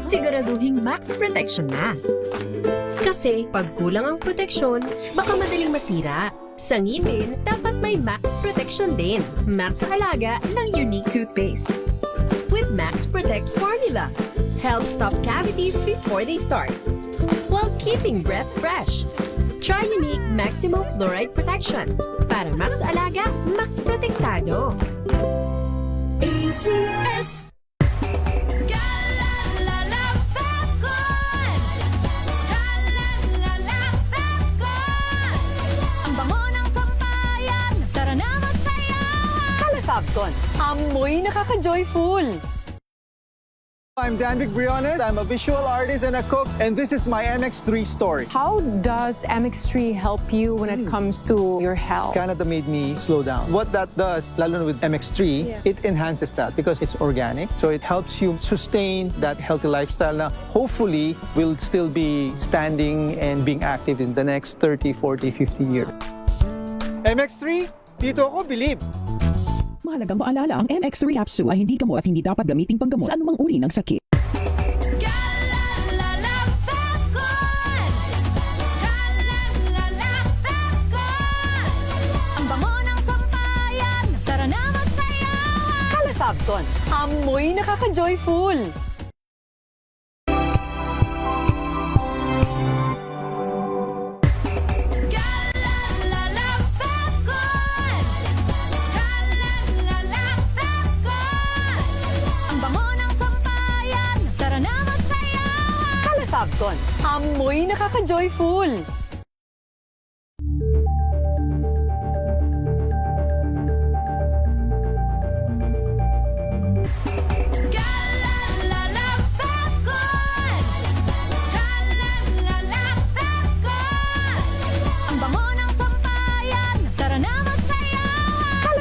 siguraduhing max protection na. Kasi pag kulang ang proteksyon, baka madaling masira. Sa ngipin, dapat may max protection din. Max sa alaga ng Unique Toothpaste. With Max Protect Formula, help stop cavities before they start, while keeping breath fresh. Try Unique Maximum Fluoride Protection. Para max alaga, max protektado. ACS! Fabcon, amoy nakaka-joyful! I'm Danvic Briones. I'm a visual artist and a cook, and this is my MX3 story. How does MX3 help you when it comes to your health? Canada made me slow down. What that does, lalo na with MX3, it enhances that because it's organic. So it helps you sustain that healthy lifestyle na hopefully will still be standing and being active in the next 30, 40, 50 years. MX3, dito ako believe. Mahalagang maalala, ang MX3 capsule ay hindi gamot at hindi dapat gamiting panggamot sa anumang uri ng sakit. Fabcon, amoy nakaka-joyful! Fabcon, amoy nakaka-joyful!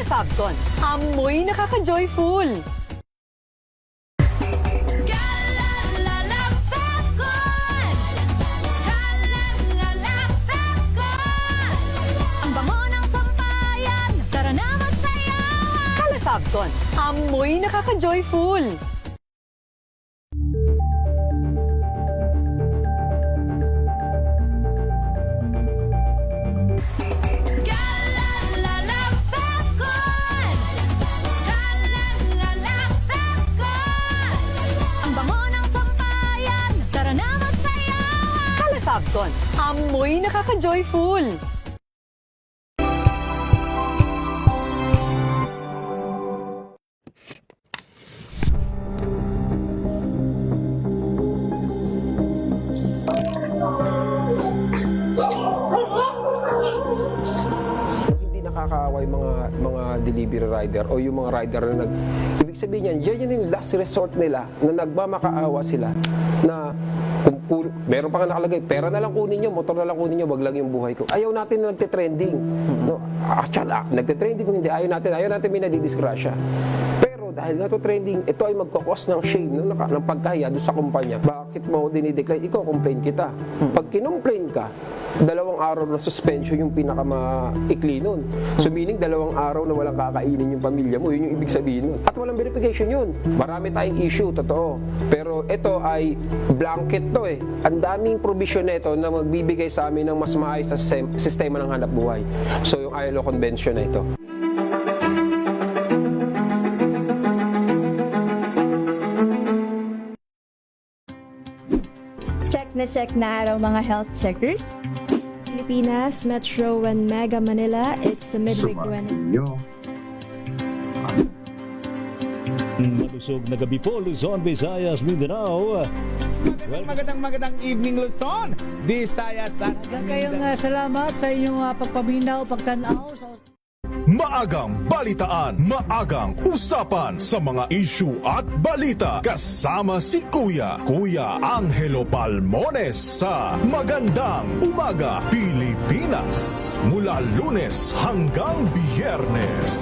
Fabcon, amoy nakaka-joyful! Fabcon, amoy nakaka-joyful! Fabcon, amoy nakaka-joyful! Nakakaawa yung mga delivery rider o yung mga rider na ibig sabihin yan yung last resort nila na nagmamakaawa sila na kung meron pa nga nakalagay, pera na lang kunin nyo, motor na lang kunin nyo, wag lang yung buhay ko. Ayaw natin na nagte-trending. No? Actually, nagte-trending kung hindi, ayaw natin may nadidisgrasya. Pero dahil nga to trending, ito ay magkakos ng shame ng pagkahiya doon sa kumpanya. Bakit mo dinidecline? Ikaw, complain kita. Pag kinomplain ka, 2 araw na suspension yung pinakamaikli nun. So meaning 2 araw na walang kakainin yung pamilya mo, yun yung ibig sabihin nun. At walang verification yun. Marami tayong issue, totoo. Pero ito ay blanket to eh. Ang daming provision na ito na magbibigay sa amin ng mas maayos na sistema ng hanap buhay. So yung ILO Convention na ito. Check na araw mga health checkers. Pilipinas, Metro and Mega Manila, it's a midweek Wednesday. Malusog na gabi po, Luzon, Visayas, Mindanao. Magandang evening, Luzon, Visayas at Mindanao. Salamat sa inyong pagpaminaw, pagtanaw sa Maagang balitaan, maagang usapan sa mga issue at balita. Kasama si Kuya Angelo Palmones sa Magandang Umaga Pilipinas. Mula Lunes hanggang Biyernes.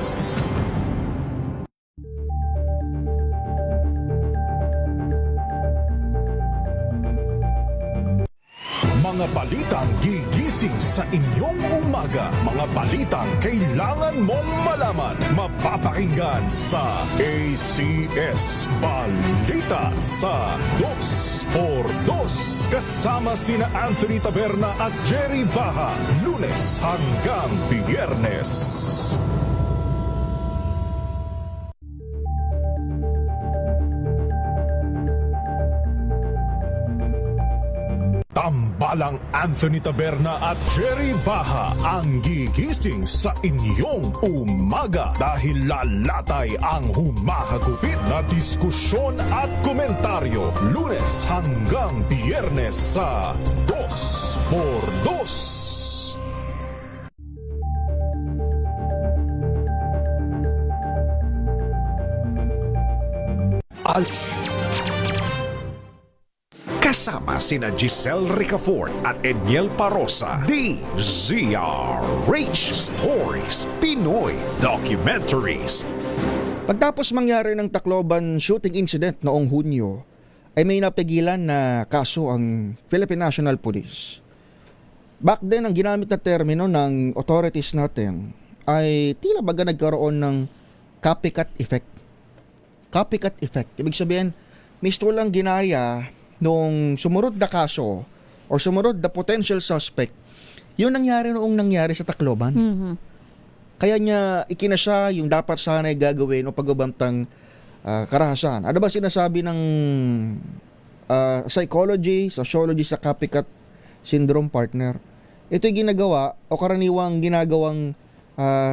Mga balitang gigising sa inyong umaga. Mga balitang kailangan mong malaman. Mapapakinggan sa ACS Balita sa 2 Kasama sina Anthony Taberna at Jerry Baha, Lunes hanggang Biyernes. Tambalang Anthony Taberna at Jerry Baha ang gigising sa inyong umaga dahil lalatay ang humahagupit na diskusyon at komentaryo Lunes hanggang Biyernes sa 2x2. Kasama sina Giselle Ricafort at Edniel Parosa, DZRH Stories, Pinoy Documentaries. Pagtapos mangyari ng Tacloban shooting incident noong Hunyo, ay may napigilan na kaso ang Philippine National Police. Back then, ang ginamit na termino ng authorities natin ay tila baga nagkaroon ng copycat effect. Copycat effect. Ibig sabihin, misto lang ginaya nung sumunod na kaso or sumunod na potential suspect, yun nangyari noong nangyari sa Tacloban. Kaya niya ikinasya yung dapat sana ay gagawin o pagbabantang karahasan. Ano ba sinasabi ng psychology, sociology sa copycat syndrome, partner? Ito'y ginagawa o karaniwang ginagawang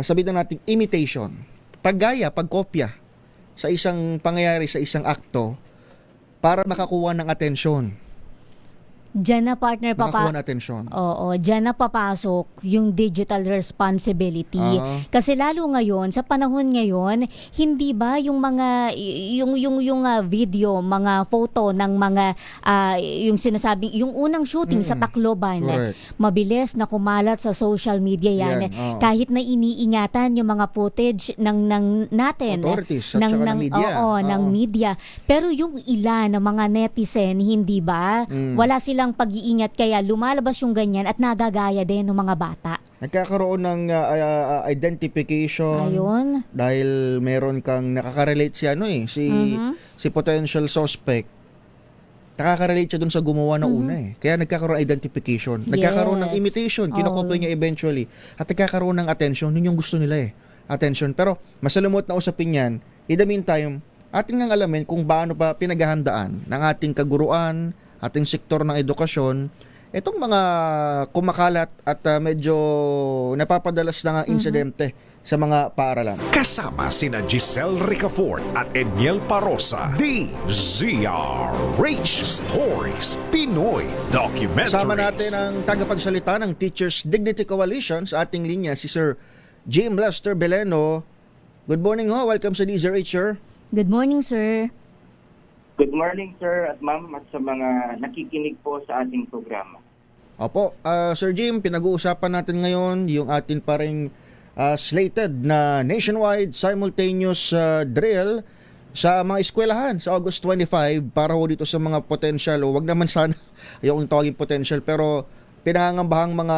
sabihin natin imitation. Paggaya, pagkopya sa isang pangyayari, sa isang akto para makakuha ng atensyon. Diyan na, partner, makakuha ng atensyon. Oo, diyan na papasok yung digital responsibility. Kasi lalo ngayon, sa panahon ngayon, hindi ba yung mga yung video, mga photo ng mga yung sinasabing yung unang shooting sa Tacloban, mabilis na kumalat sa social media yan. Kahit na iniingatan yung mga footage ng natin, authorities at saka ng media. ng media. Pero yung ilan ng mga netizen, hindi ba? Wala silang pag-iingat, kaya lumalabas yung ganyan at nagagaya din ng mga bata. Nagkakaroon ng identification. Ayun. Dahil meron kang nakaka-relate si potential suspect. Nakaka-relate siya dun sa gumawa na una Kaya nagkakaroon ng identification. Nagkakaroon ng imitation. Kinokopya niya eventually. At nagkakaroon ng attention. Yun yung gusto nila attention. Pero masalumot na usapin yan. In the meantime, ating nang alamin kung paano pa pinaghahandaan ng ating kaguruan, ating sektor ng edukasyon, itong mga kumakalat at medyo napapadalas na insidente sa mga paaralan. Kasama sina Giselle Ricafort at Edniel Parosa, DZRH Stories, Pinoy Documentaries. Kasama natin ang tagapagsalita ng Teachers Dignity Coalition sa ating linya, si Sir Jim Lester Beleno. Good morning ho, welcome sa DZRH, sir. Good morning, sir. Good morning, sir at ma'am, at sa mga nakikinig po sa ating programa. Opo, Sir Jim, pinag-uusapan natin ngayon yung atin pa ring slated na nationwide simultaneous drill sa mga eskwelahan sa August 25 para ho dito sa mga potential, o wag naman sana, ayokong tawagin potential, pero pinangangambahang mga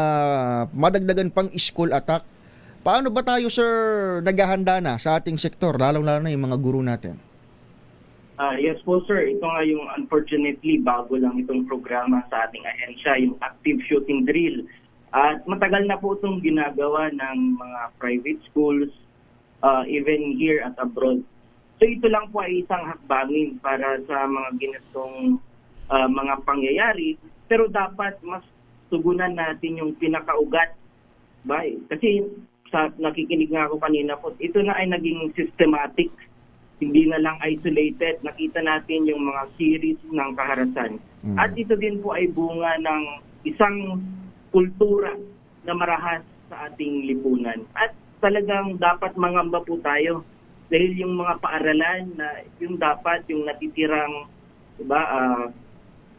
madagdagan pang school attack. Paano ba tayo, sir, naghahanda na sa ating sektor, lalong-lalo na yung mga guro natin? Yes po, sir. Ito nga yung unfortunately bago lang itong programa sa ating ahensya, yung active shooting drill. At matagal na po itong ginagawa ng mga private schools, even here at abroad. So ito lang po ay isang hakbangin para sa mga ganitong mga pangyayari. Pero dapat mas tugunan natin yung pinakaugat. Kasi sa nakikinig nga ako kanina po, ito na ay naging systematic. Hindi na lang isolated. Nakita natin yung mga series ng kaharasan. At ito din po ay bunga ng isang kultura na marahas sa ating lipunan. At talagang dapat mangamba po tayo. Dahil yung mga paaralan na yung dapat yung natitirang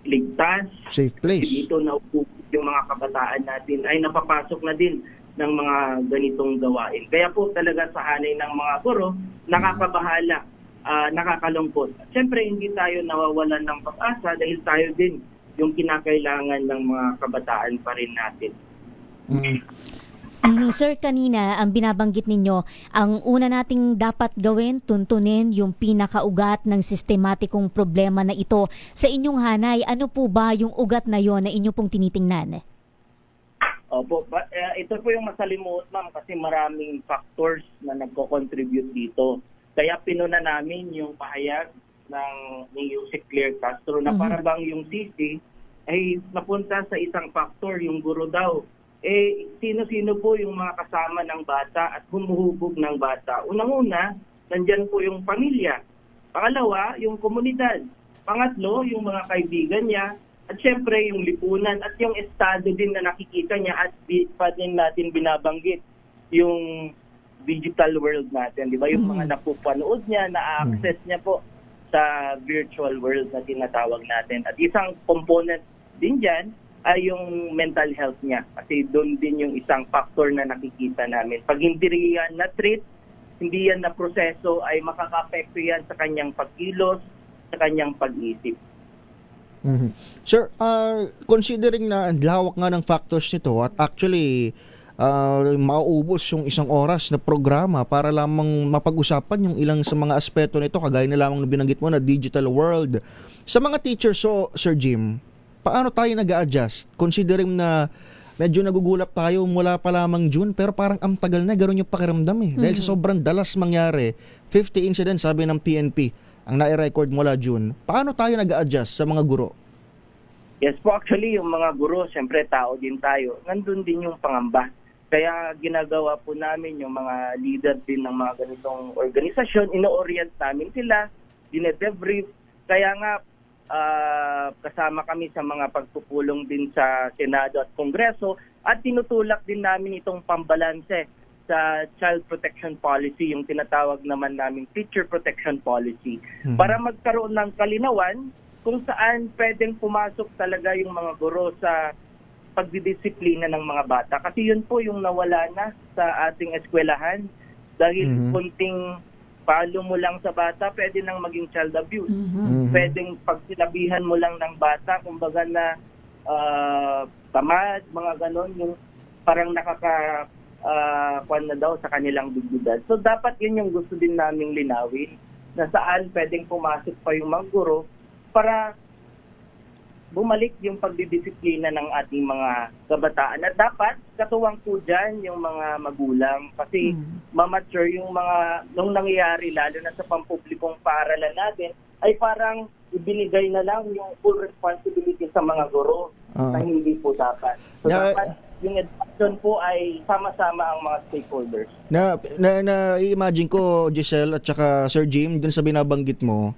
ligtas, safe place, dito na yung mga kabataan natin ay napapasok na din ng mga ganitong gawain. Kaya po talaga sa hanay ng mga guro, nakakabahala, nakakalungkot. Siyempre, hindi tayo nawawalan ng pag-asa dahil tayo din yung kinakailangan ng mga kabataan pa rin natin. Sir, kanina ang binabanggit ninyo, ang una nating dapat gawin, tuntunin yung pinakaugat ng sistematikong problema na ito. Sa inyong hanay, ano po ba yung ugat na yon na inyo pong tinitingnan? Opo, ito po yung masalimuot, ma'am, kasi maraming factors na nagko-contribute dito. Kaya pinuna namin yung pahayag ni Yusek Claire Castro na para bang yung CC ay napunta sa isang factor, yung guro daw. Sino-sino po yung mga kasama ng bata at humuhubog ng bata? Unang-una, nandyan po yung pamilya. Pangalawa, yung komunidad. Pangatlo, yung mga kaibigan niya. At syempre, yung lipunan at yung estado din na nakikita niya at pa din natin binabanggit yung digital world natin. Di ba? Yung mga napupanood niya, na-access niya po sa virtual world na tinatawag natin. At isang component din dyan ay yung mental health niya. Kasi doon din yung isang factor na nakikita namin. Pag hindi yan na-treat, hindi yan na-proseso, ay makaka-apekto yan sa kanyang pagkilos, sa kanyang pag-isip. Sir, considering na lawak nga ng factors nito at actually mauubos yung isang oras na programa para lamang mapag-usapan yung ilang sa mga aspeto nito, kagaya na lamang na binanggit mo na digital world. Sa mga teachers, Sir Jim, paano tayo nag-a-adjust? Considering na medyo nagugulap tayo mula pa lamang June, pero parang ang tagal na, gano'n yung pakiramdam eh. Dahil sa sobrang dalas mangyari, 50 incidents sabi ng PNP, ang nai-record mula June. Paano tayo nag-a-adjust sa mga guro? Yes po, actually yung mga guro, siyempre tao din tayo. Nandun din yung pangamba. Kaya ginagawa po namin yung mga leader din ng mga ganitong organisasyon, ino-orient namin sila, dinedebrief. Kaya nga, kasama kami sa mga pagpupulong din sa Senado at Kongreso at tinutulak din namin itong pambalanse sa Child Protection Policy, yung tinatawag naman namin Teacher Protection Policy, para magkaroon ng kalinawan kung saan pwedeng pumasok talaga yung mga guro sa pagdidisiplina ng mga bata. Kasi yun po yung nawala na sa ating eskwelahan dahil kunting palo mo lang sa bata, pwede nang maging child abuse. Pwedeng pag sinabihan mo lang ng bata, kumbaga na tamad, mga ganon, yung parang kwan na daw sa kanilang dignidad. So dapat yun yung gusto din naming linawin, na saan pwedeng pumasok pa yung mga guro para bumalik yung pagdidisiplina ng ating mga kabataan. At dapat katuwang po dyan yung mga magulang kasi mamature yung mga nung nangyayari, lalo na sa pampublikong paaralan natin, ay parang ibinigay na lang yung full responsibility sa mga guro na hindi po dapat. So dapat yung education po ay sama-sama ang mga stakeholders. I-imagine ko, Giselle at saka Sir Jim, dun sa binabanggit mo,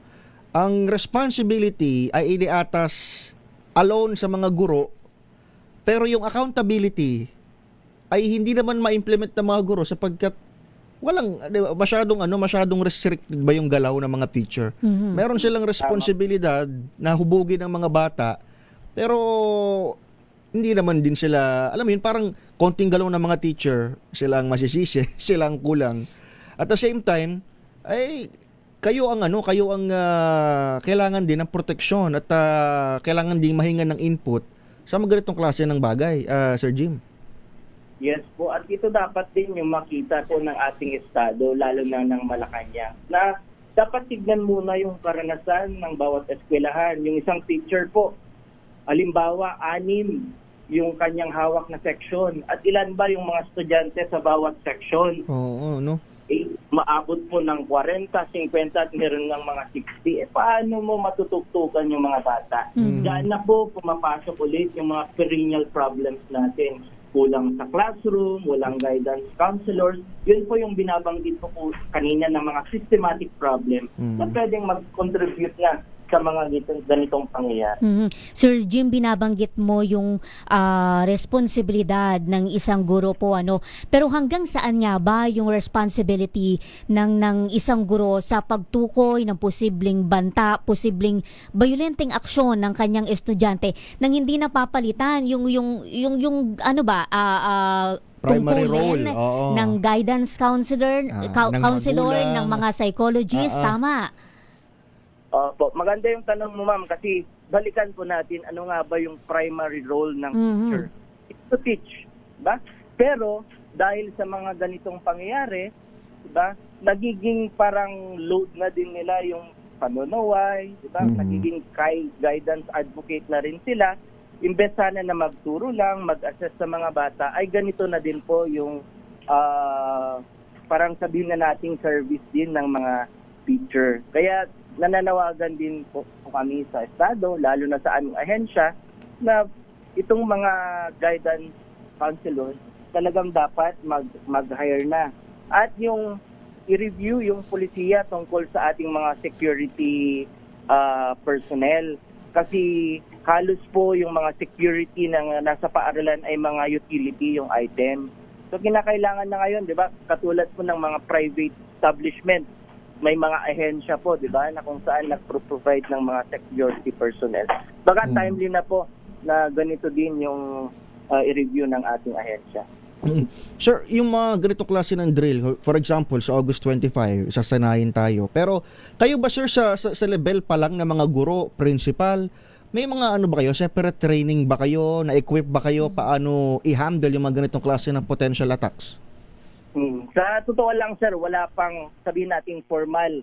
ang responsibility ay iniatas alone sa mga guro, pero yung accountability ay hindi naman ma-implement ng mga guro sapagkat walang masyadong restricted ba yung galaw ng mga teacher. Meron silang responsibilidad na hubugin ang mga bata, pero hindi naman din sila, alam mo yun, parang konting galaw ng mga teacher, sila ang masisisi, sila ang kulang. At the same time, ay kayo ang kailangan din ng proteksyon at kailangan din mahinga ng input sa mga ganitong klase ng bagay, Sir Jim. Yes po, at ito dapat din yung makita po ng ating estado, lalo na ng Malacanang, na dapat tignan muna yung karanasan ng bawat eskwelahan. Yung isang teacher po, halimbawa, 6 yung kanyang hawak na section, at ilan ba yung mga estudyante sa bawat section? Oo, no? Maabot po ng 40, 50 at meron ng mga 60. Paano mo matutugtugan yung mga bata? Diyan na po pumapasok ulit yung mga perennial problems natin. Kulang sa classroom, walang guidance counselors. Yun po yung binabanggit ko po kanina ng mga systematic problem na pwedeng mag-contribute na sa mga ganitong pangyayari. Sir Jim, binabanggit mo yung responsibilidad ng isang guro po, pero hanggang saan nga ba yung responsibility ng isang guro sa pagtukoy ng posibleng banta, posibleng violenteng aksyon ng kanyang estudyante nang hindi napapalitan yung primary role ng guidance counselor, ng mga psychologist, tama? Po, maganda yung tanong mo, ma'am, kasi balikan po natin ano nga ba yung primary role ng teacher. It's to teach, ba? Pero dahil sa mga ganitong pangyayari, diba, nagiging parang load na din nila yung panunaway, diba? Nagiging guidance advocate na rin sila. Imbes sana na magturo lang, mag-assess sa mga bata, ay ganito na din po yung parang sabihin na nating service din ng mga teacher. Kaya nananawagan din po kami sa Estado, lalo na sa aming ahensya, na itong mga guidance counselors talagang dapat mag-hire na. At yung i-review yung polisiya tungkol sa ating mga security personnel. Kasi halos po yung mga security na nasa paaralan ay mga utility yung item. So kinakailangan na ngayon, di ba, katulad po ng mga private establishment, may mga ahensya po, di ba, na kung saan nag-provide ng mga security personnel. Baka timely na po na ganito din yung i-review ng ating ahensya. Sir, yung mga ganito klase ng drill, for example, sa August 25, sasanayin tayo. Pero kayo ba, sir, sa level pa lang ng mga guro, principal, may mga ano ba kayo, separate training ba kayo, na-equip ba kayo, paano i-handle yung mga ganitong klase ng potential attacks? Sa totoo lang, sir, wala pang sabihin nating formal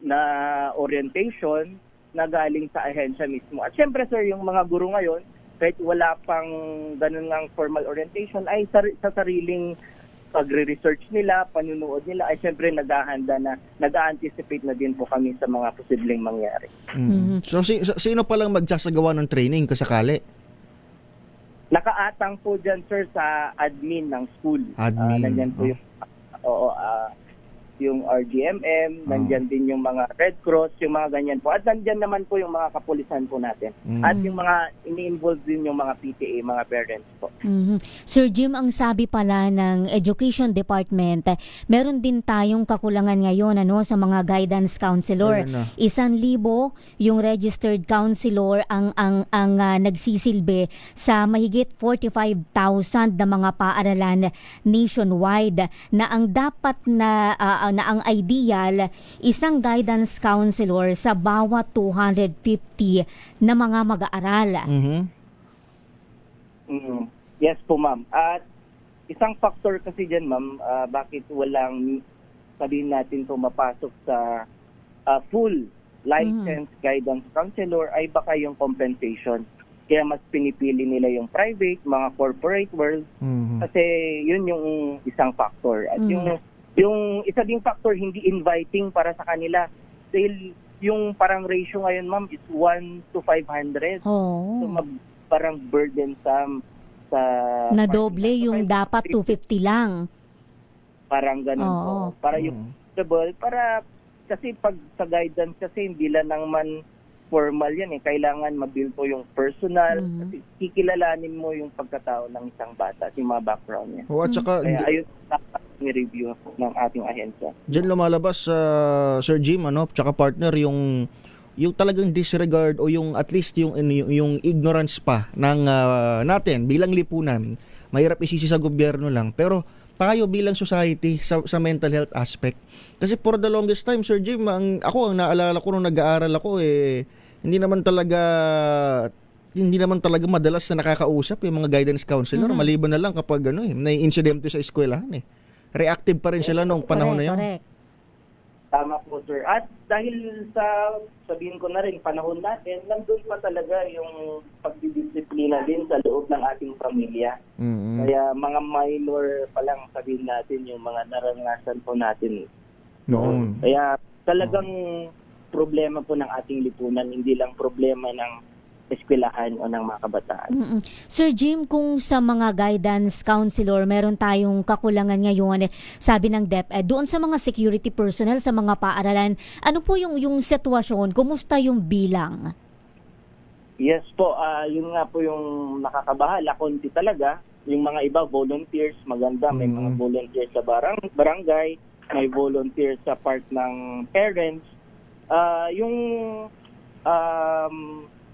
na orientation na galing sa ahensya mismo. At syempre, sir, yung mga guro ngayon, kahit wala pang ganun ng formal orientation, ay sa sariling pagre-research nila, panunood nila, ay syempre naghahanda na, nag-anticipate na din po kami sa mga posibleng mangyari. So, sino palang magsasagawa ng training kasakali? Nakaatang po dyan, sir, sa admin ng school. Admin. Nandyan po yung RGMM, nandyan din yung mga Red Cross, yung mga ganyan po. At nandyan naman po yung mga kapulisan po natin. At yung mga ini-involve din yung mga PTA, mga parents po. Sir Jim, ang sabi pala ng Education Department, meron din tayong kakulangan ngayon sa mga guidance counselor. 1,000 yung registered counselor ang nagsisilbi sa mahigit 45,000 na mga paaralan nationwide, na ang dapat na ang ideal, isang guidance counselor sa bawat 250 na mga mag-aaral. Yes po, ma'am. At isang factor kasi dyan, ma'am, bakit walang, sabihin natin to mapasok sa full licensed guidance counselor, ay baka yung compensation. Kaya mas pinipili nila yung private, mga corporate world, kasi yun yung isang factor. At yung isa ding factor, hindi inviting para sa kanila. Dahil yung parang ratio ngayon, ma'am, is 1 to 500. So parang burdensome sa... Na doble yung dapat 250 lang. Parang ganun po. Para yung para kasi pag sa guidance kasi hindi lang naman formal yan eh. Kailangan mabuild po yung personal. Kasi kikilalanin mo yung pagkatao ng isang bata, yung mga background niya. At saka, kaya ayun ni-review ng ating ahensya. Diyan lumalabas, Sir Jim, tsaka partner, yung talagang disregard o yung at least yung ignorance pa ng natin bilang lipunan. Mahirap isisi sa gobyerno lang, pero tayo bilang society sa mental health aspect. Kasi for the longest time, Sir Jim, ang naalala ko nung nag-aaral ako, hindi naman talaga madalas na nakakausap yung mga guidance counselor, maliban na lang kapag may insidente sa eskwelahan Reactive pa rin sila noong panahon na yun. Correct. Tama po, sir. At dahil sa, sabihin ko na rin, panahon natin, nandun pa talaga yung pagdidisiplina din sa loob ng ating pamilya. Kaya mga minor pa lang, sabihin natin, yung mga naranasan po natin noon. Kaya talagang problema po ng ating lipunan, hindi lang problema ng eskwelahan o ng mga kabataan. Sir Jim, kung sa mga guidance counselor, meron tayong kakulangan ngayon, sabi ng DepEd, doon sa mga security personnel sa mga paaralan, ano po yung sitwasyon? Kumusta yung bilang? Yes po, yun nga po yung nakakabahala, konti talaga. Yung mga iba, volunteers, maganda. May mga volunteers sa barangay, may volunteers sa part ng parents. Yung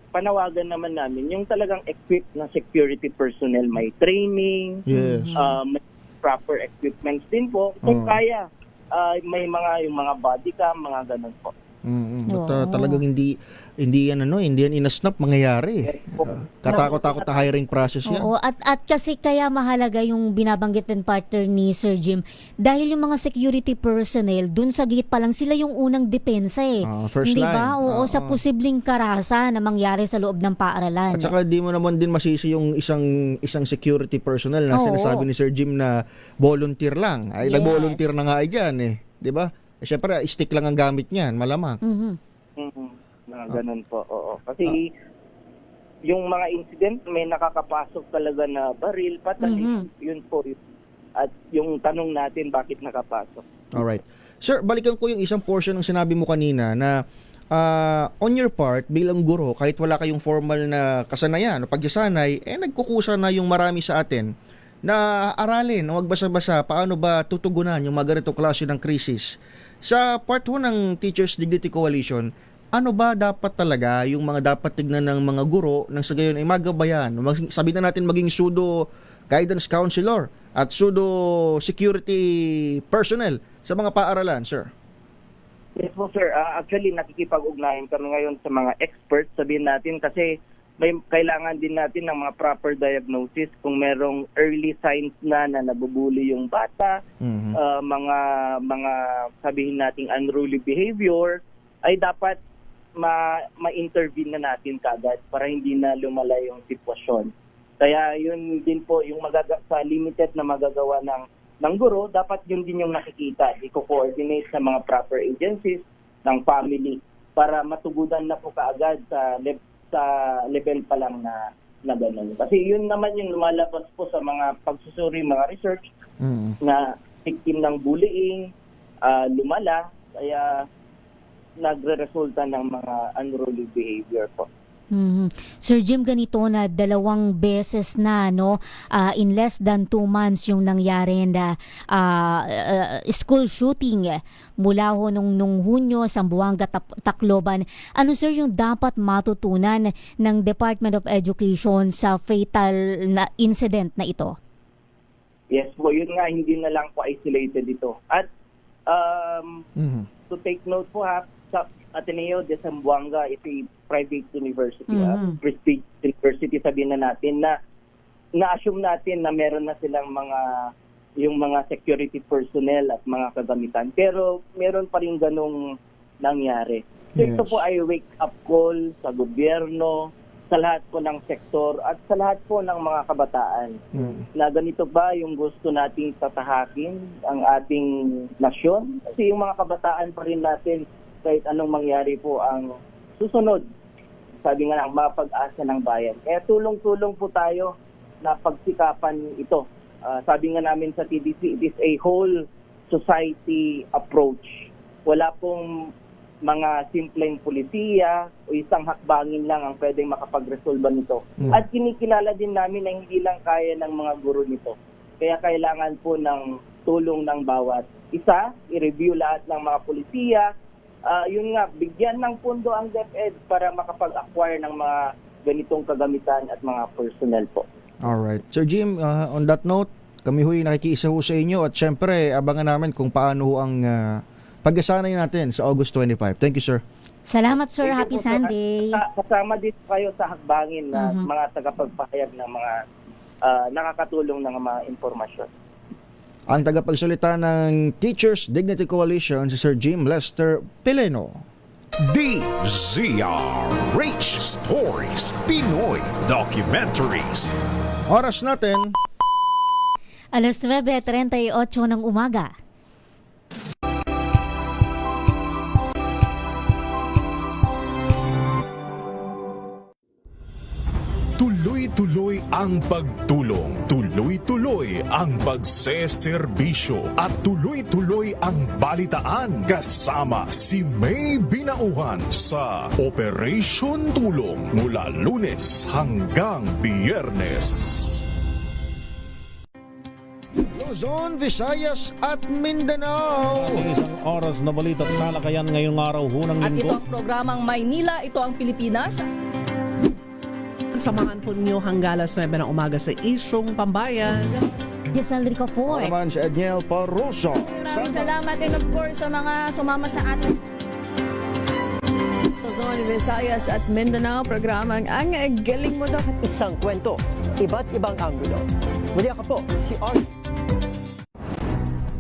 panawagan naman namin, yung talagang equipped na security personnel, may training, may proper equipments din po. Kung kaya, may yung mga body cam, mga ganun po. Talagang hindi yan inasnap mangyayari. Katakot-takot na hiring process yan. Oo, at kasi kaya mahalaga yung binabanggit din partner ni Sir Jim dahil yung mga security personnel dun sa gate pa lang sila yung unang depensa First hindi line. ba? Oo, sa posibleng karasa na mangyari sa loob ng paaralan. At saka di mo naman din masisi yung isang security personnel na sinasabi ni Sir Jim na volunteer lang. Ay nag-volunteer na nga diyan di ba? Siyempre, stick lang ang gamit niyan, malamang. Ganun po, oo. Kasi yung mga incident, may nakakapasok talaga na baril, patay. Yun po. At yung tanong natin, bakit nakapasok? Alright. Sir, balikan ko yung isang portion ng sinabi mo kanina na on your part, bilang guro, kahit wala kayong formal na kasanayan o pagsasanay, nagkukusa na yung marami sa atin na aralin, wag basa-basa, paano ba tutugunan yung mga ganitong klase ng krisis. Sa part 1 ng Teachers Dignity Coalition, ano ba dapat talaga yung mga dapat tignan ng mga guro nang sa gayon ay magabayan? Sabihin na natin maging pseudo guidance counselor at pseudo security personnel sa mga paaralan, sir. Yes po, sir. Actually, nakikipag-ugnayan kami ngayon sa mga experts, sabihin natin, kasi may kailangan din natin ng mga proper diagnosis kung merong early signs na nabubuli yung bata, mga sabihin nating unruly behavior, ay dapat ma-intervene na natin kagad para hindi na lumala yung sitwasyon. Kaya yun din po yung sa limited na magagawa ng guro, dapat yun din yung nakikita, i-coordinate sa mga proper agencies ng family para matugudan na po kaagad sa level pa lang na gano'n. Kasi yun naman yung lumalabas po sa mga pagsusuri, mga research na victim ng bullying, lumala, kaya nagre-resulta ng mga unruly behavior po. Sir Jim, ganito na 2 beses na in less than 2 months yung nangyari na school shooting mula nung Hunyo, Zamboanga, Tacloban. Ano sir yung dapat matutunan ng Department of Education sa fatal na incident na ito? Yes po, yun nga, hindi na lang po isolated ito. At to take note po sa Ateneo de Zamboanga is a private university, prestigious university, sabihin na natin na na-assume natin na meron na silang yung mga security personnel at mga kagamitan. Pero meron pa rin ganong nangyari. So ito po ay wake-up call sa gobyerno, sa lahat po ng sektor at sa lahat po ng mga kabataan. Na ganito ba yung gusto nating tatahakin ang ating nasyon? Kasi yung mga kabataan pa rin natin, kahit anong mangyari po ang susunod, sabi nga ng mapag-asa ng bayan. Kaya tulong-tulong po tayo na pagsikapan ito. Sabi nga namin sa TDC, it is a whole society approach. Wala pong mga simpleng pulisiya o isang hakbangin lang ang pwedeng makapag-resolba nito. At kinikilala din namin na hindi lang kaya ng mga guro nito. Kaya kailangan po ng tulong ng bawat isa, i-review lahat ng mga pulisiya, yun nga, bigyan ng pundo ang DepEd para makapag-acquire ng mga ganitong kagamitan at mga personnel po. Alright. Sir Jim, on that note, kami huwag nakikiisa sa inyo at syempre, abangan namin kung paano ang pag-asanay natin sa August 25. Thank you, sir. Salamat, sir. Thank Happy you po, Sunday. Kasama dito kayo sa hakbangin na mga tagapagpahayag ng mga nakakatulong ng mga informasyon. Ang tagapagsalita ng Teachers Dignity Coalition, si Sir Jim Lester Pileno. DZRH Stories, Pinoy Documentaries. Oras natin. 9:38 ng umaga. Tuloy-tuloy ang pagtulong, tuloy-tuloy ang pagseserbisyo at tuloy-tuloy ang balitaan kasama si May Binauhan sa Operation Tulong mula Lunes hanggang Biyernes. Luzon, Visayas at Mindanao. Isang oras na balita at talakayan ngayong araw ng At ito linggo. ang programang Maynila, ito ang Pilipinas. Samahan po ninyo hanggang alas 9 ng umaga sa Isyong Pambayan. Giselle Ricafort. Naman si Edniel Parroso. Maraming salamat and of course sa mga sumama sa atin. Luzon, Visayas at Mindanao. Programang Ang Galing Mo Daw. Isang kwento, iba't ibang anggulo. Muli ako po, si Art.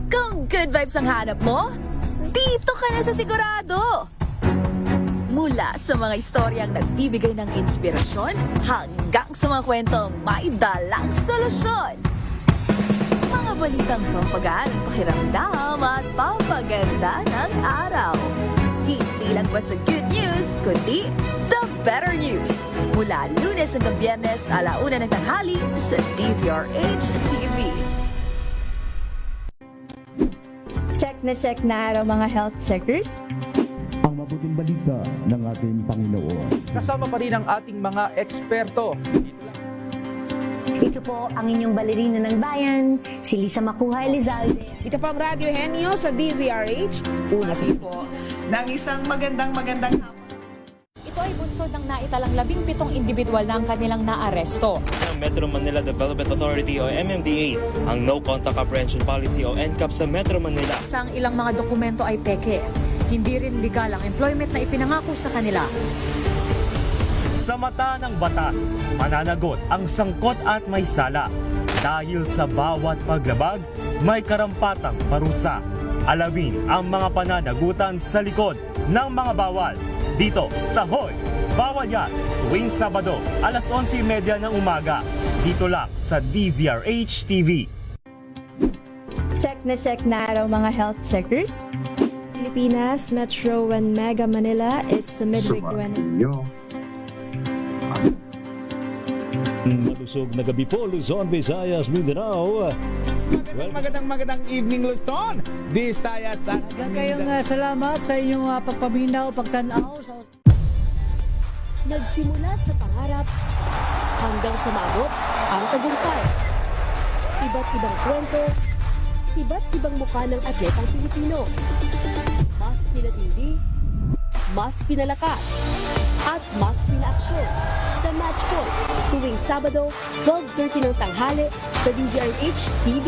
Kung good vibes ang hanap mo, dito ka na sa sigurado! Mula sa mga istoryang nagbibigay ng inspirasyon hanggang sa mga kwentong may dalang solusyon. Mga balitang pampagaan, pakiramdam at pampaganda ng araw. Hindi lang ba sa good news, kundi the better news. Mula Lunes hanggang Biyernes, 1:00 ng tanghali sa DZRH TV. Check na araw mga health checkers. Ang mabuting balita ng ating Panginoon. Kasama pa rin ang ating mga eksperto. Ito po ang inyong balerina ng bayan, si Lisa Macuja Elizalde. Ito po ang Radyo Henyo sa DZRH. Una po ng isang magandang hapon. Ito ay bunsod ng naitalang 17 individual na ang kanilang naaresto. Ng Metro Manila Development Authority o MMDA ang No Contact Apprehension Policy o NCAP sa Metro Manila. Sa ang ilang mga dokumento ay peke. Hindi rin legal ang employment na ipinangako sa kanila. Sa mata ng batas, mananagot ang sangkot at may sala. Dahil sa bawat paglabag, may karampatang parusa. Alamin ang mga pananagutan sa likod ng mga bawal. Dito sa Hoy! Bawal Yan! Tuwing Sabado, 11:30 ng umaga. Dito lang sa DZRH TV. Check na araw mga health checkers. Pilipinas, Metro and Mega Manila, it's the midweek Wednesday. Malusog na gabi po, Luzon, Visayas, Mindanao. Magandang evening Luzon, Visayas at Kayong salamat sa inyong pagpaminaw, pagtanaw. Nagsimula sa pangarap hanggang sa maabot ang tagumpay. Iba't ibang kwento, iba't ibang mukha ng atletang Pilipino. Mas pinatindi, mas pinalakas, at mas pinaaksyon sa Match Point tuwing Sabado, 12:30 ng tanghali sa DZRH TV.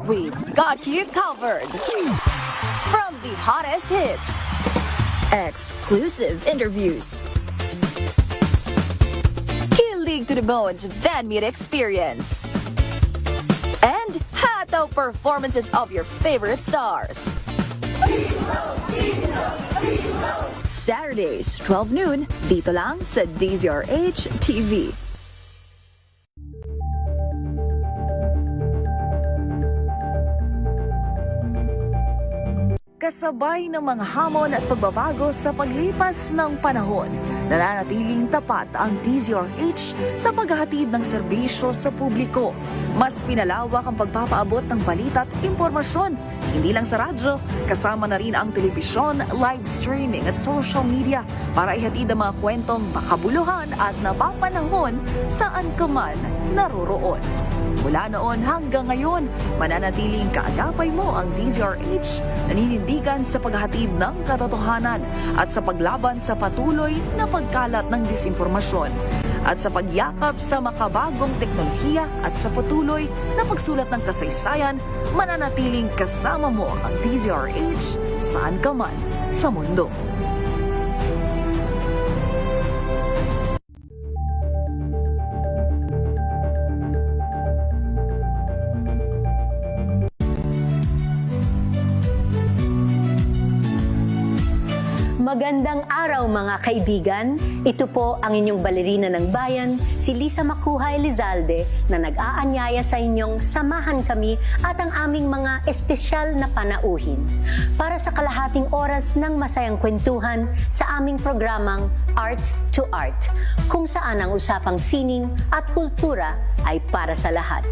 We've got you covered. From the hottest hits, exclusive interviews, kilig to the bones fan meet experience, and hataw performances of your favorite stars. Saturdays, 12 noon, dito lang sa DZRH TV. Kasabay ng mga hamon at pagbabago sa paglipas ng panahon, nananatiling tapat ang DZRH sa paghahatid ng serbisyo sa publiko. Mas pinalawak ang pagpapaabot ng balita at impormasyon, hindi lang sa radyo, kasama na rin ang telebisyon, live streaming at social media para ihatid ang mga kwentong makabuluhan at napapanahon saan ka man naroroon. Mula noon hanggang ngayon, mananatiling kaagapay mo ang DZRH, naninindigan sa paghatid ng katotohanan at sa paglaban sa patuloy na pagkalat ng disinformasyon at sa pagyakap sa makabagong teknolohiya at sa patuloy na pagsulat ng kasaysayan, mananatiling kasama mo ang DZRH saan ka man sa mundo. Magandang araw mga kaibigan. Ito po ang inyong balerina ng bayan, si Lisa Macuja Elizalde, na nag-aanyaya sa inyong samahan kami at ang aming mga espesyal na panauhin para sa kalahating oras ng masayang kwentuhan sa aming programang Art to Art, kung saan ang usapang sining at kultura ay para sa lahat.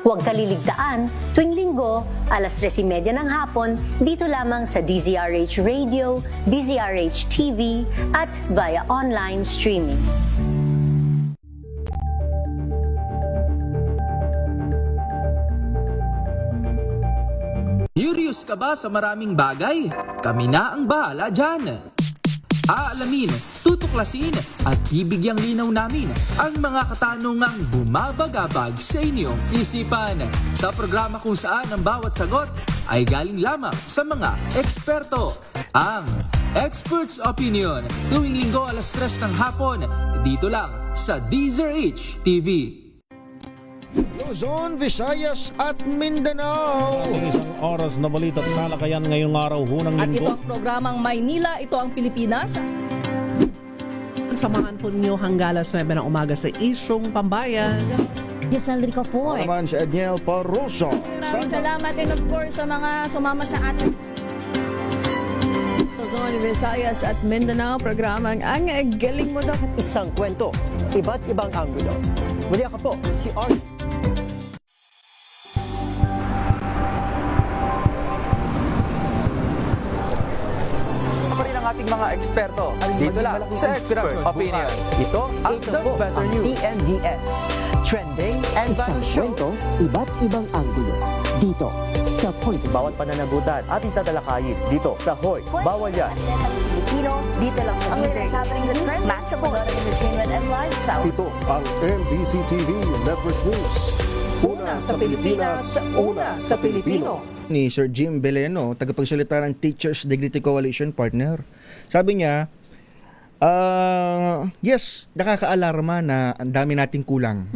Huwag kaliligtaan, tuwing linggo, 3:30 ng hapon, dito lamang sa DZRH Radio, DZRH TV, at via online streaming. Curious ka ba sa maraming bagay? Kami na ang bahala dyan. Aalamin, tutuklasin at bibigyang linaw namin ang mga katanungang bumabagabag sa inyong isipan. Sa programa kung saan ang bawat sagot ay galing lamang sa mga eksperto. Ang Expert's Opinion, tuwing linggo 3:00 ng hapon, dito lang sa DZRH TV. Luzon, Visayas at Mindanao. Isang oras na balita at talakayan ngayong araw hunang At ito linggo. ang programang Maynila, ito ang Pilipinas. Samahan po ninyo hanggang alas 9 ng umaga sa Isyong Pambayan. Giselle Ricafort. Naman si Edniel Parroso. Maraming salamat and of course sa mga sumama sa atin. Luzon, Visayas at Mindanao, programang Ang Galing Mo Daw. Isang kwento, iba't ibang anggulo. Muli ako po, si Arnie. Pa rin ang ating mga eksperto. Dito lang sa Expert Opinion. Ito ang The Better News. TNVS, trending and Isang kwento, iba't ibang anggulo. Dito sa Point. Bawat pananagutan ating tatalakayin dito sa Hoy. Bawal yan. Pilipino, dito lang sa DZRH. Match up entertainment and lifestyle. Ito ang MBC TV Network News. Una sa Pilipinas, una sa Pilipino. Ni Sir Jim Beleno, tagapagsalita ng Teachers Dignity Coalition partner. Sabi niya, yes, nakaka-alarma na ang dami nating kulang.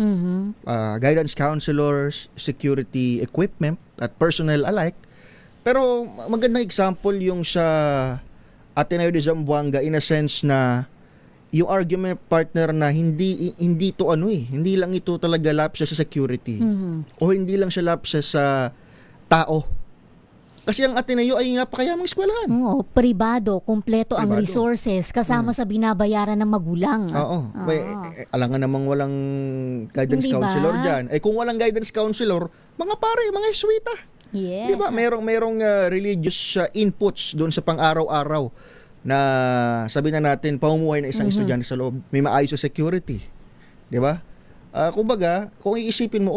Guidance counselors, security equipment, at personnel alike. Pero magandang example yung sa Ateneo de Zamboanga in a sense na yung argument partner na hindi to hindi lang ito talaga lapses sa security o hindi lang siya lapses sa tao. Kasi ang Ateneo ay napakayamang eskwelahan. Oo, pribado, kumpleto ang Pribado. resources kasama sa binabayaran ng magulang. Oo. Alangan namang walang guidance Hindi ba? counselor dyan. Kung walang guidance counselor, mga pare, mga eswita. Yes. Di ba? Merong religious inputs doon sa pang-araw-araw na sabi na natin pamumuhay ng isang estudyante sa loob. May maayos sa security. Di ba? Kumbaga, kung iisipin mo,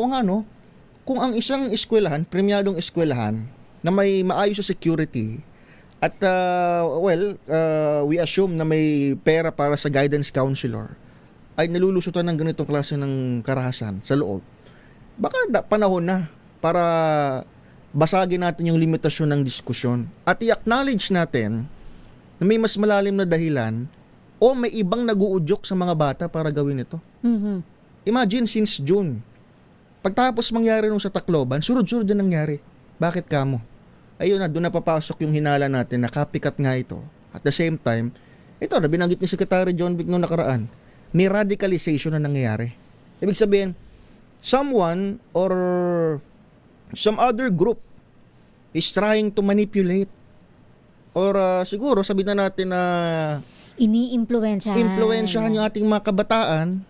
kung ang isang eskwelahan, premyadong eskwelahan, na may maayos sa security at we assume na may pera para sa guidance counselor ay nalulusutan ng ganitong klase ng karahasan sa loob, baka panahon na para basagin natin yung limitasyon ng diskusyon at i-acknowledge natin na may mas malalim na dahilan o may ibang nag-uudyok sa mga bata para gawin ito. Imagine since June, pagtapos mangyari nung sa Tacloban, surod-surod din nangyari. Bakit kamo? Ayun na, doon na papasok yung hinala natin na copycat nga ito. At the same time, ito na binanggit ni Secretary John Vic noong nakaraan, may radicalization na nangyayari. Ibig sabihin, someone or some other group is trying to manipulate or siguro sabihin na natin na Ini-impluwensyahan yung ating mga kabataan,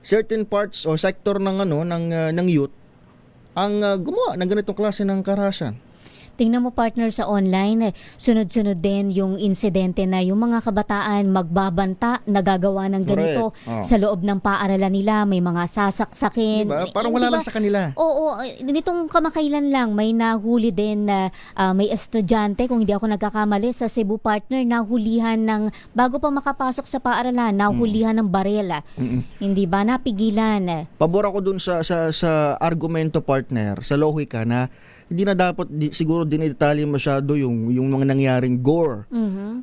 certain parts o sector ng youth ang gumawa ng ganitong klase ng karahasan. Tingnan mo partner sa online, sunod-sunod din yung insidente na yung mga kabataan magbabanta, nagagawa ng ganito sa loob ng paaralan nila, may mga sasaksakin. Diba? Parang wala lang sa kanila. Oo, nitong kamakailan lang may nahuli din na may estudyante, kung hindi ako nagkakamali, sa Cebu partner, nahulihan ng, bago pa makapasok sa paaralan, nahulihan ng barela. Hindi ba? Napigilan. Pabor ako dun sa argumento partner, sa lohika na hindi na dapat siguro dinidetalye masyado yung mga nangyaring gore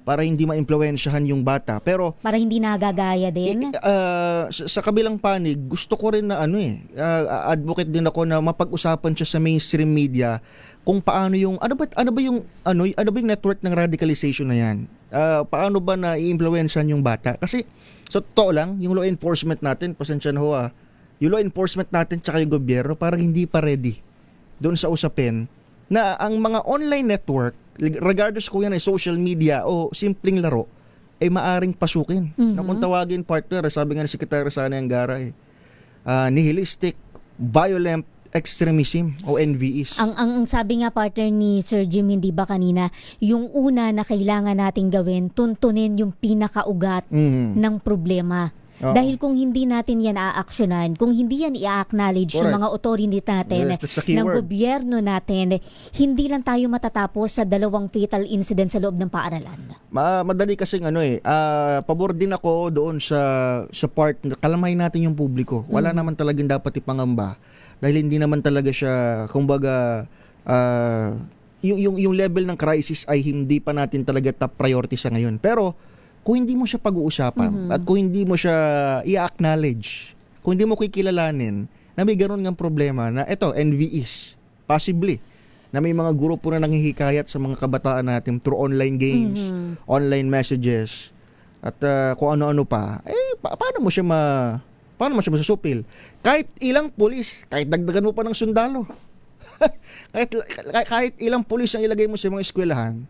para hindi maimpluwensyahan yung bata. Pero para hindi nagagaya din. Sa kabilang panig, gusto ko rin na advocate din ako na mapag-usapan siya sa mainstream media kung paano yung ano ba yung network ng radicalization na yan. Paano ba na i-impluwensyahan yung bata? Kasi sa totoo lang, yung law enforcement natin, pasensya na ho yung law enforcement natin tsaka yung gobyerno parang hindi pa ready doon sa usapin na ang mga online network, regardless kung yan ay social media o simpleng laro, ay maaring pasukin. Na kung tawagin partner, sabi nga ni Secretary Sani Angara, nihilistic, violent extremism o NVEs. Ang sabi nga partner ni Sir Jim, hindi ba kanina, yung una na kailangan nating gawin, tuntunin yung pinakaugat ng problema. Oo. Dahil kung hindi natin yan aaksyonan, kung hindi yan i-acknowledge ng Correct. mga authority natin, Yes, that's the ng keyword. gobyerno natin, hindi lang tayo matatapos sa 2 fatal incident sa loob ng paaralan. Madali kasing pabor din ako doon sa part na kalamahin natin yung publiko. Wala naman talagang dapat ipangamba dahil hindi naman talaga siya, kumbaga, yung level ng crisis ay hindi pa natin talaga top priority sa ngayon. Pero kung hindi mo siya pag-uusapan at kung hindi mo siya i-acknowledge, kung hindi mo kikilalanin na may ganun ngang problema na eto, NVEs, possibly, na may mga grupo na nanghihikayat sa mga kabataan natin through online games, online messages, at kung ano-ano pa, paano mo siya masusupil? Kahit ilang pulis, kahit dagdagan mo pa ng sundalo, kahit ilang pulis ang ilagay mo sa mga eskwelahan,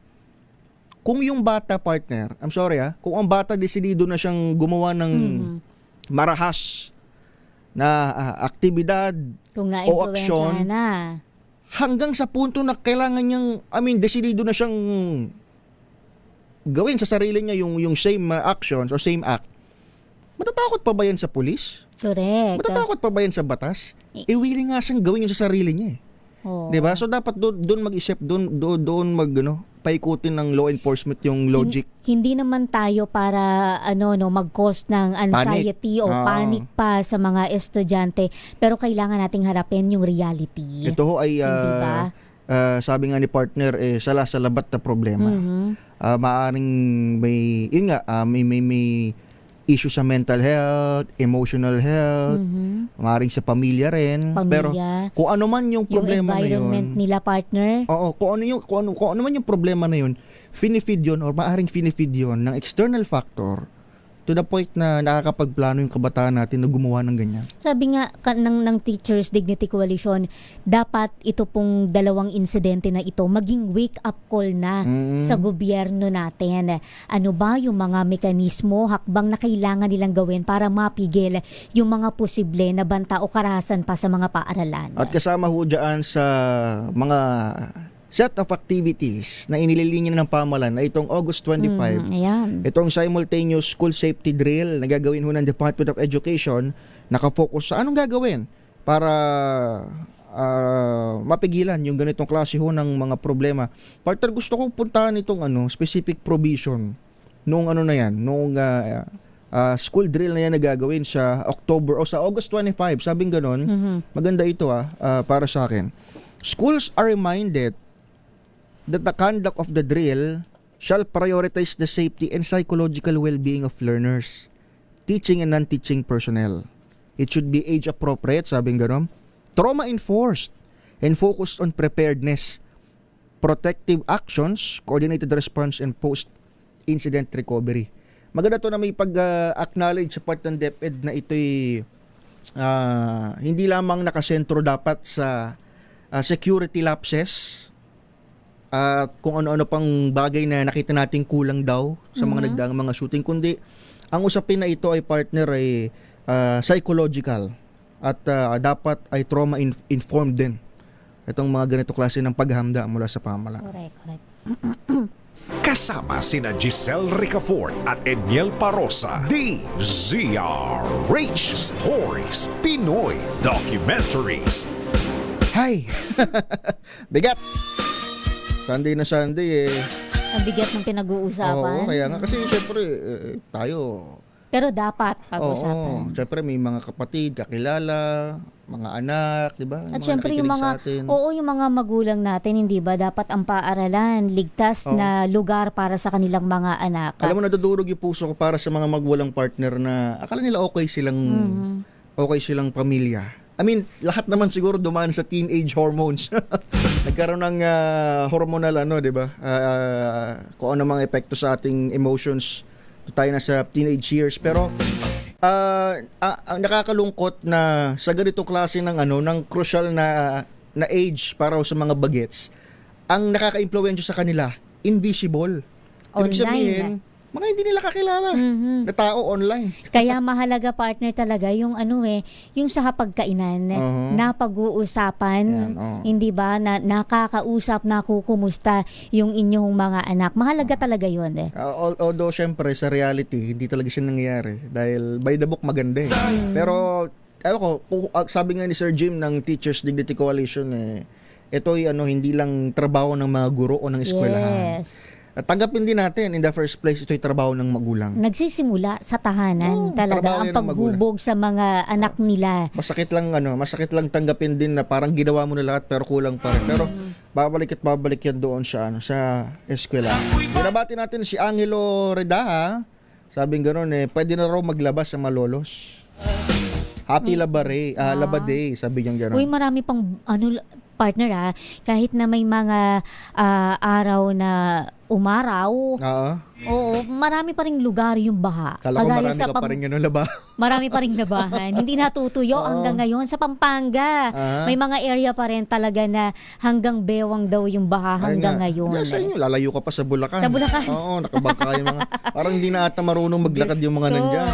kung yung bata, partner, I'm sorry kung ang bata desidido na siyang gumawa ng marahas na aktibidad Kung o aksyon, na. hanggang sa punto na kailangan niyang, desidido na siyang gawin sa sarili niya yung same actions o same act, matatakot pa ba yan sa pulis? Correct. Matatakot pa ba yan sa batas? Willing nga siyang gawin yun sa sarili niya Oh. 'Di ba? So dapat doon mag-isip, doon paikutin ng law enforcement yung logic. Hindi naman tayo para mag-cause ng anxiety o panic pa sa mga estudyante, pero kailangan nating harapin yung reality. Ito ay ba? Sabi nga ni partner sala-salabat na problema. Maaring may may issue sa mental health, emotional health, maaaring sa pamilya rin. Pero kung ano man yung problema na yun, yung environment nila, partner. Oo, kung ano man yung problema na yun, finifeed yun or maaaring finifeed yun ng external factor to the point na nakakapagplano yung kabataan natin na gumawa ng ganyan. Sabi nga ng Teachers Dignity Coalition, dapat ito pong 2 insidente na ito maging wake-up call na sa gobyerno natin. Ano ba yung mga mekanismo, hakbang na kailangan nilang gawin para mapigil yung mga posible na banta o karahasan pa sa mga paaralan? At kasama ho dyan sa mga set of activities na inililinya ng pamahalaan na itong August 25, itong simultaneous school safety drill na gagawin ho ng Department of Education, nakafocus sa anong gagawin para mapigilan yung ganitong klase ho ng mga problema. Partner, gusto kong puntahan itong specific provision nung school drill na yan na gagawin sa October o sa August 25. Sabing ganon, maganda ito para sa akin. Schools are reminded that the conduct of the drill shall prioritize the safety and psychological well-being of learners, teaching and non-teaching personnel. It should be age-appropriate, sabing gano'n, trauma-enforced, and focused on preparedness, protective actions, coordinated response, and post-incident recovery. Maganda to na may pag-acknowledge sa part ng DepEd na ito'y hindi lamang nakasentro dapat sa security lapses, at kung ano-ano pang bagay na nakita nating kulang daw sa mga nagdaang mga shooting, kundi ang usapin na ito ay partner ay psychological at dapat ay trauma-informed din itong mga ganito klase ng paghahanda mula sa pamahalaan. Correct. Kasama sina Giselle Ricafort at Edniel Parosa. DZRH Stories, Pinoy Documentaries. Hay! Bigat! Sunday na Sunday Ang bigat ng pinag-uusapan. Oo, kaya nga kasi syempre tayo. Pero dapat pag-usapan. Oo, syempre may mga kapatid, kakilala, mga anak, di ba? At syempre yung mga magulang natin, hindi ba dapat ang paaralan ligtas na lugar para sa kanilang mga anak. Alam mo, nadudurog yung puso ko para sa mga magulang partner na akala nila okay silang pamilya. I mean, lahat naman siguro dumaan sa teenage hormones. Nagkaroon ng hormonal di ba? Kung ano mga epekto sa ating emotions tayo na sa teenage years. Pero ang nakakalungkot na sa ganitong klase ng ng crucial na age para sa mga bagets, ang nakaka-impluwensya sa kanila invisible. Ibig sabihin, mga hindi nila kakilala na tao online. Kaya mahalaga, partner, talaga yung yung sa hapagkainan, na pag-uusapan, hindi ba, na nakakausap, nakukumusta yung inyong mga anak. Mahalaga talaga yun Although syempre sa reality hindi talaga siya nangyayari dahil by the book maganda eh. Pero sabi nga ni Sir Jim ng Teachers Dignity Coalition ito ay hindi lang trabaho ng mga guro o ng eskwelahan. Yes. At tanggapin din natin, in the first place, ito'y trabaho ng magulang. Nagsisimula sa tahanan talaga ang paghubog sa mga anak nila. Masakit lang tanggapin din na parang ginawa mo na lahat pero kulang pa rin. Pero babalik yan doon sa eskwela. Binabati natin si Angelo Redaha. Sabing gano'n pwede na raw maglabas sa malolos. Happy Laba Day, sabi niya gano'n. Uy, marami pang partner kahit na may mga araw na umaraw. Oo, marami pa ring lugar yung baha. Kala ko marami ka pa rin laba. Marami pa ring labahan. Hindi natutuyo hanggang ngayon. Sa Pampanga, may mga area pa rin talaga na hanggang bewang daw yung baha hanggang ngayon. Sa inyo, lalayo ka pa sa Bulacan. Sa Bulacan. Oo, nakabangka yung mga, parang hindi na ata marunong maglakad yung mga nandyan.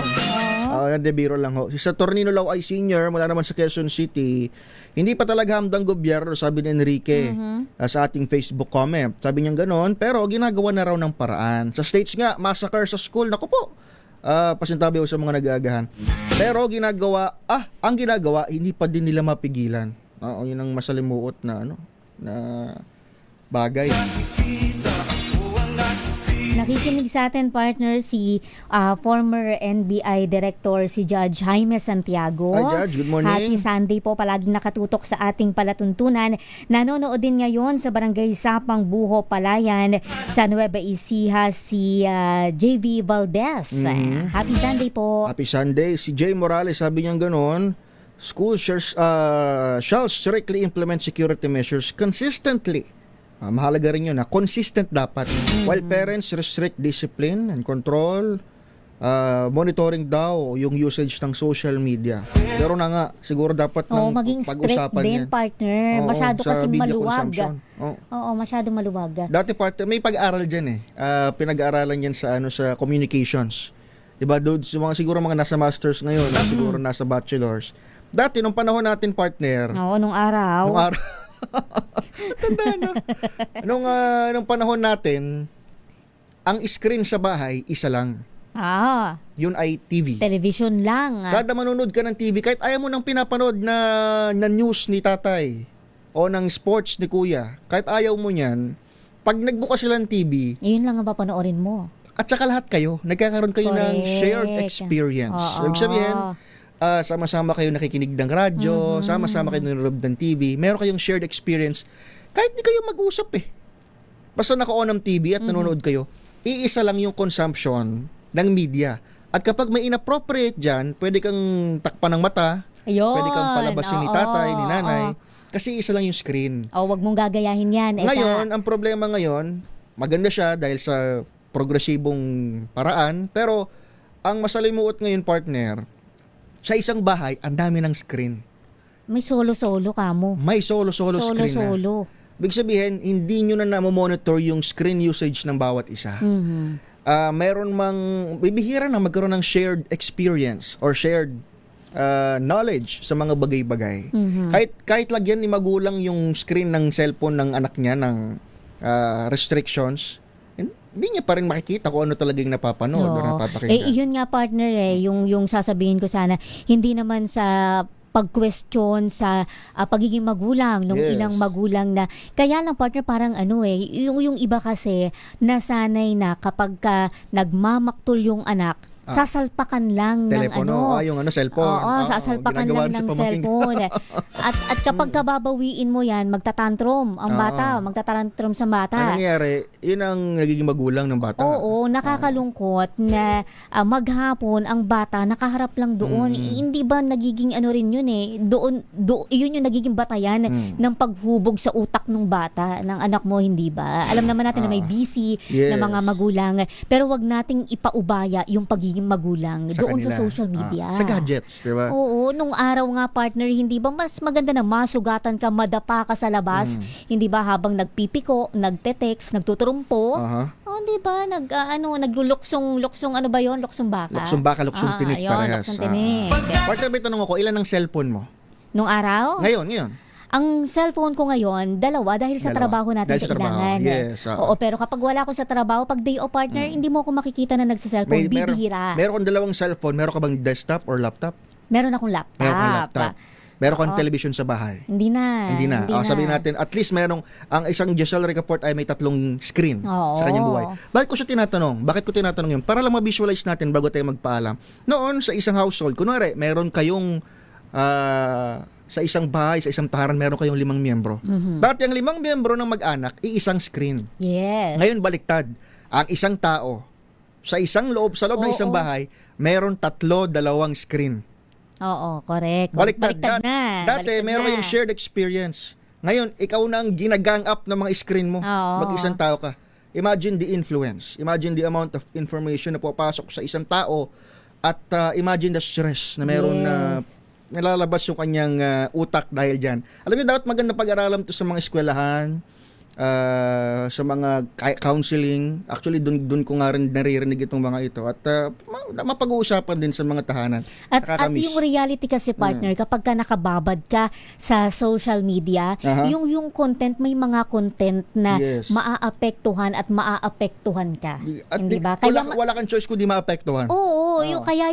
Biro lang ho. Si Saturnino Lauay Sr. mula naman sa Quezon City, hindi pa talaga hamdang gobyerno, sabi ni Enrique sa ating Facebook comment. Sabi niya gano'n, pero ginagawa na raw ng paraan. Sa States nga, massacre sa school, naku po. Pasintabi ko sa mga nag-aagahan. Pero ang ginagawa, hindi pa din nila mapigilan. Yun ang masalimuot na bagay. Nakikinig sa atin, partner, si former NBI Director, si Judge Jaime Santiago. Hi, Judge. Good morning. Happy Sunday po. Palaging nakatutok sa ating palatuntunan. Nanonood din ngayon sa Barangay Sapang Buho, Palayan, sa Nueva Ecija, si JV Valdez. Happy Sunday po. Happy Sunday. Si Jay Morales, sabi niya gano'n, schools shall strictly implement security measures consistently. Mahalaga rin yun consistent dapat. While parents restrict discipline and control, monitoring daw yung usage ng social media. Pero na nga, siguro dapat maging pag-usapan din, yan. Partner. Masyado kasing maluwag. Oo, masyado maluwag. Dati partner, may pag-aral dyan pinag-aaralan yan sa communications. Diba, dudes, siguro mga nasa masters ngayon, siguro nasa bachelors. Dati, nung panahon natin, partner. Oo, nung araw. Tanda na. Nung panahon natin, ang screen sa bahay, isa lang. Yun ay TV. Television lang. Kada manonood ka ng TV, kahit ayaw mo nang pinapanood na news ni tatay o ng sports ni kuya, kahit ayaw mo niyan, pag nagbukas sila ng TV, yun lang ang papanoorin mo. At saka lahat kayo, nagkakaroon kayo ng shared experience. Ibig sabihin, sama-sama kayo nakikinig ng radyo, sama-sama kayo nanonood ng TV, meron kayong shared experience. Kahit di kayo mag-usap basta naka-on ang TV at nanonood kayo, iisa lang yung consumption ng media. At kapag may inappropriate dyan, pwede kang takpan ng mata, pwede kang palabasin ni tatay, ni nanay, kasi isa lang yung screen. Wag mong gagayahin yan. Ngayon, ang problema ngayon, maganda siya dahil sa progresibong paraan, pero ang masalimuot ngayon, partner, sa isang bahay, ang dami ng screen. May solo-solo ka mo. May solo-solo screen na. Ibig sabihin, hindi nyo na namomonitor yung screen usage ng bawat isa. Meron bibihira na magkaroon ng shared experience or shared knowledge sa mga bagay-bagay. Kahit lagyan ni magulang yung screen ng cellphone ng anak niya ng restrictions, hindi niya pa rin makikita kung ano talagang napapanood o napapakinggan. Yun nga, partner, yung sasabihin ko sana, hindi naman sa pag-question sa pagiging magulang ng ilang magulang na. Kaya lang, partner, parang yung iba kasi nasanay na kapag nagmamaktol yung anak, sasalpakan lang telepono, ng yung cellphone. Sasalpakan lang ng cellphone. At kapag kababawiin mo yan, magtatantrum ang bata, magtatantrum sa bata. Ano nangyayari? Yun ang nagiging magulang ng bata. Oo, nakakalungkot na maghapon ang bata nakaharap lang doon. Hindi ba nagiging rin yun doon yun yung nagiging batayan ng paghubog sa utak ng bata, ng anak mo, hindi ba? Alam naman natin na may busy na mga magulang, pero wag nating ipaubaya yung pagiging magulang doon sa social media. Sa gadgets, di ba? Oo, nung araw nga, partner, hindi ba mas maganda na masugatan ka, madapa ka sa labas? Hindi ba habang nagpipiko, nagte-text, nagtuturumpo? di ba? Nagluluksong ano ba yon? Luksong baka? Luksong baka, luksong tinik ayun, parehas. luksong tinik. Partner, may tanong ako, ilan ang cellphone mo? Nung araw? Ngayon. Ang cellphone ko ngayon, 2 dahil sa trabaho natin Dahil sa trabaho, kailangan. yes, Oo, pero kapag wala ako sa trabaho, pag day o partner, hindi mo ako makikita na nagsa-cellphone. Bibihira. Meron kang dalawang cellphone, meron ka bang desktop or laptop? Meron akong laptop. Meron kang television sa bahay? Hindi na. Sabihin natin, at least ang isang Giselle Ricafort ay may 3 screen sa kanyang buhay. Bakit ko siya tinatanong? Bakit ko tinatanong yun? Para lang ma-visualize natin bago tayo magpaalam. Noon, sa isang household, kunwari, meron kayong sa isang bahay, sa isang tahanan, meron kayong 5 miyembro. Dati ang 5 miyembro ng mag-anak, isang screen. Yes. Ngayon, baliktad. Ang isang tao, sa loob ng isang bahay, meron 2 screen. Oo, correct. Baliktad na. Dati, meron kayong shared experience. Ngayon, ikaw na ang ginagang up ng mga screen mo. Mag-isang tao ka. Imagine the influence. Imagine the amount of information na pupasok sa isang tao at imagine the stress na meron na nalalabas yung kanyang utak dahil dyan. Alam niyo, dapat maganda pag-aralan to sa mga eskwelahan, sa mga counseling. Actually, dun ko nga rin naririnig itong mga ito. At mapag-uusapan din sa mga tahanan. At yung reality kasi, partner, kapag ka nakababad ka sa social media, yung content, may mga content na maaapektuhan at maaapektuhan ka. At hindi ba? Wala kang choice kundi maapektuhan. Oo, kaya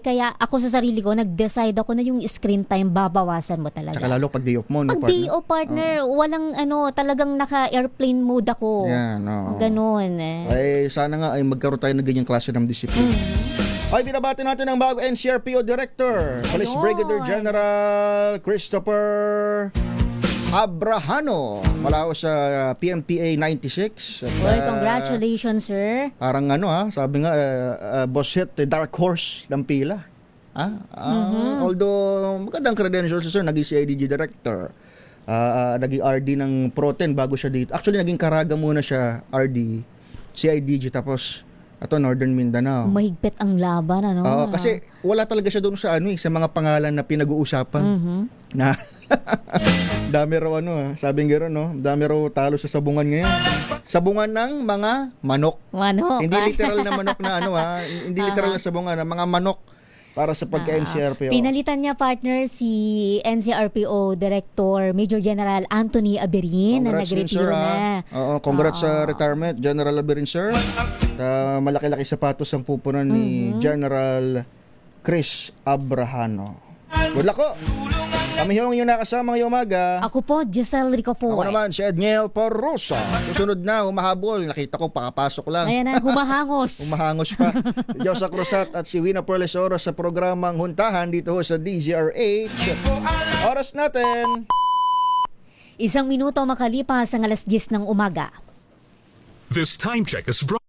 kaya ako sa sarili ko, nag-decide ako na yung screen time, babawasan mo talaga. Saka lalo pag day off mo. Pag day off, partner, walang talagang naka-airplane mode ako. Yan, Ganon. Ay, sana nga ay magkaroon tayo ng ganyang klase ng disiplina. Ay, binabati natin ang bago NCRPO Director, Police Brigadier General Christopher Abrahano, mula sa PMPA 96. At, congratulations, sir. Parang sabi nga, boss hit, dark horse ng pila. Although, magandang credentials, sir, naging CIDG Director. Naging RD ng Pro-10 bago siya dito. Actually, naging Caraga muna siya, RD, CIDG, tapos Northern Mindanao. Mahigpit ang laban, kasi wala talaga siya doon sa sa mga pangalan na pinag-uusapan. Na dami raw sabi nga ron, dami raw talo sa sabungan ngayon. Sabungan ng mga manok. Hindi literal na manok na hindi literal na sabungan, mga manok. Para sa pagka-NCRPO. Pinalitan niya, partner, si NCRPO Director Major General Anthony Aberin na nag-retiro na. Congrats sa retirement, General Aberin, sir. Malaki-laki sapatos ang pupunan ni General Chris Abrahano. Good luck ko! Kami yung nakasama ngayong umaga. Ako po, Giselle Ricafort. Ako naman, si Edniel Porrosa. Susunod na, humahabol. Nakita ko, pakapasok lang. Ayan na, humahangos. Humahangos pa. Diyosa Cruzat at si Wina Perles Oras sa programang Huntahan dito sa DZRH. Oras natin. 1 minuto makalipas ang 10:00 ng umaga. This time check is brought